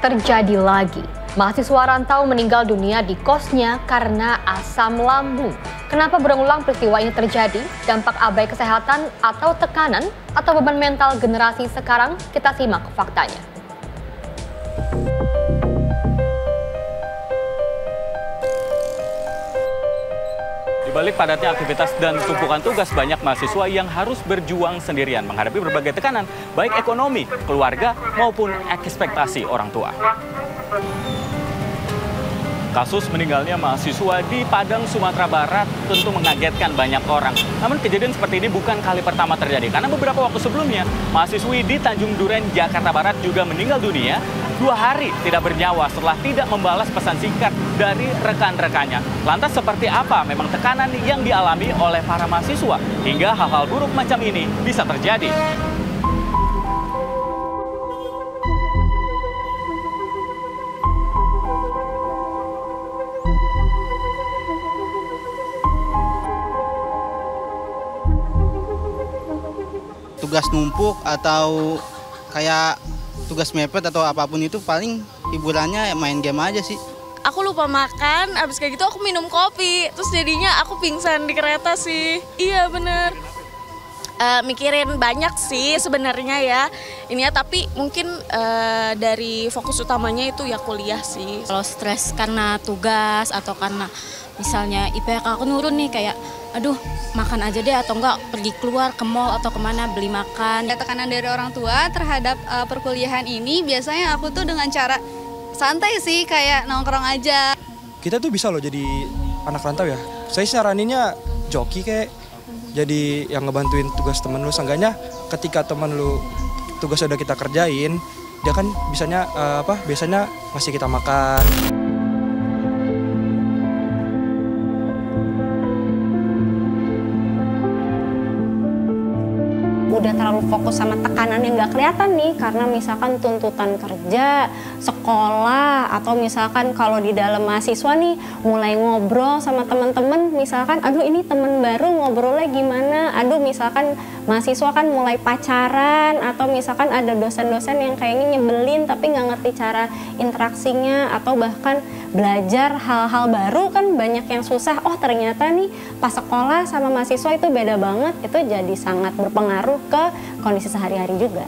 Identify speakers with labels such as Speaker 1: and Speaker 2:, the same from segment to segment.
Speaker 1: terjadi lagi. Mahasiswa rantau meninggal dunia di kosnya karena asam lambung. Kenapa berulang peristiwa ini terjadi? Dampak abai kesehatan atau tekanan atau beban mental generasi sekarang? Kita simak faktanya.
Speaker 2: Di balik padatnya aktivitas dan tumpukan tugas, banyak mahasiswa yang harus berjuang sendirian menghadapi berbagai tekanan, baik ekonomi, keluarga, maupun ekspektasi orang tua. Kasus meninggalnya mahasiswa di Padang, Sumatera Barat tentu mengagetkan banyak orang. Namun kejadian seperti ini bukan kali pertama terjadi, karena beberapa waktu sebelumnya, mahasiswi di Tanjung Duren, Jakarta Barat juga meninggal dunia 2 hari tidak bernyawa setelah tidak membalas pesan singkat dari rekan-rekannya. Lantas seperti apa memang tekanan yang dialami oleh para mahasiswa hingga hal-hal buruk macam ini bisa terjadi?
Speaker 3: Tugas numpuk atau kayak tugas mepet atau apapun itu paling hiburannya main game aja sih.
Speaker 4: Aku lupa makan, abis kayak gitu aku minum kopi, terus jadinya aku pingsan di kereta sih. Iya bener. Mikirin banyak sih sebenarnya ya ini ya, tapi mungkin dari fokus utamanya itu ya kuliah sih.
Speaker 5: Kalau stres karena tugas atau karena misalnya IPK aku nurun nih, kayak aduh makan aja deh atau enggak pergi keluar ke mall atau kemana beli makan.
Speaker 6: Tekanan dari orang tua terhadap perkuliahan ini biasanya aku tuh dengan cara santai sih, kayak nongkrong aja.
Speaker 7: Kita tuh bisa loh jadi anak rantau ya. Saya saraninnya joki kayak jadi yang ngebantuin tugas temen lu. Seenggaknya ketika temen lu tugas udah kita kerjain, dia kan biasanya ngasih kita makan.
Speaker 8: Udah terlalu fokus sama tekanan yang nggak kelihatan nih, karena misalkan tuntutan kerja, sekolah, atau misalkan kalau di dalam mahasiswa nih mulai ngobrol sama teman-teman, misalkan aduh ini teman baru ngobrolnya gimana, aduh misalkan mahasiswa kan mulai pacaran, atau misalkan ada dosen-dosen yang kayaknya nyebelin tapi nggak ngerti cara interaksinya, atau bahkan belajar hal-hal baru kan banyak yang susah. Oh ternyata nih pas sekolah sama mahasiswa itu beda banget, itu jadi sangat berpengaruh ke kondisi sehari-hari juga.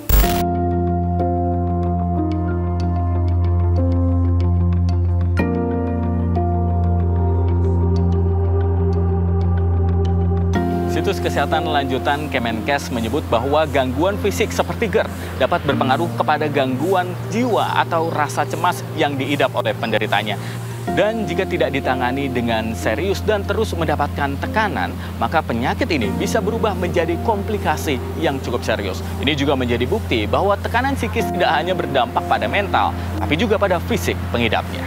Speaker 2: Situs Kesehatan Lanjutan Kemenkes menyebut bahwa gangguan fisik seperti GERD dapat berpengaruh kepada gangguan jiwa atau rasa cemas yang diidap oleh penderitanya. Dan jika tidak ditangani dengan serius dan terus mendapatkan tekanan, maka penyakit ini bisa berubah menjadi komplikasi yang cukup serius. Ini juga menjadi bukti bahwa tekanan psikis tidak hanya berdampak pada mental, tapi juga pada fisik pengidapnya.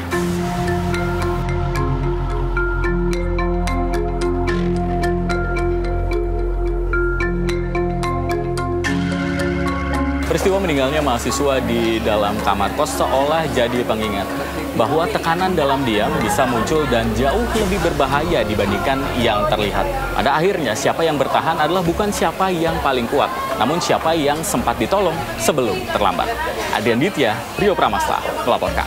Speaker 2: Peristiwa meninggalnya mahasiswa di dalam kamar kos seolah jadi pengingat bahwa tekanan dalam diam bisa muncul dan jauh lebih berbahaya dibandingkan yang terlihat. Pada akhirnya, siapa yang bertahan adalah bukan siapa yang paling kuat, namun siapa yang sempat ditolong sebelum terlambat. Adrian Ditya, Rio Pramasta melaporkan.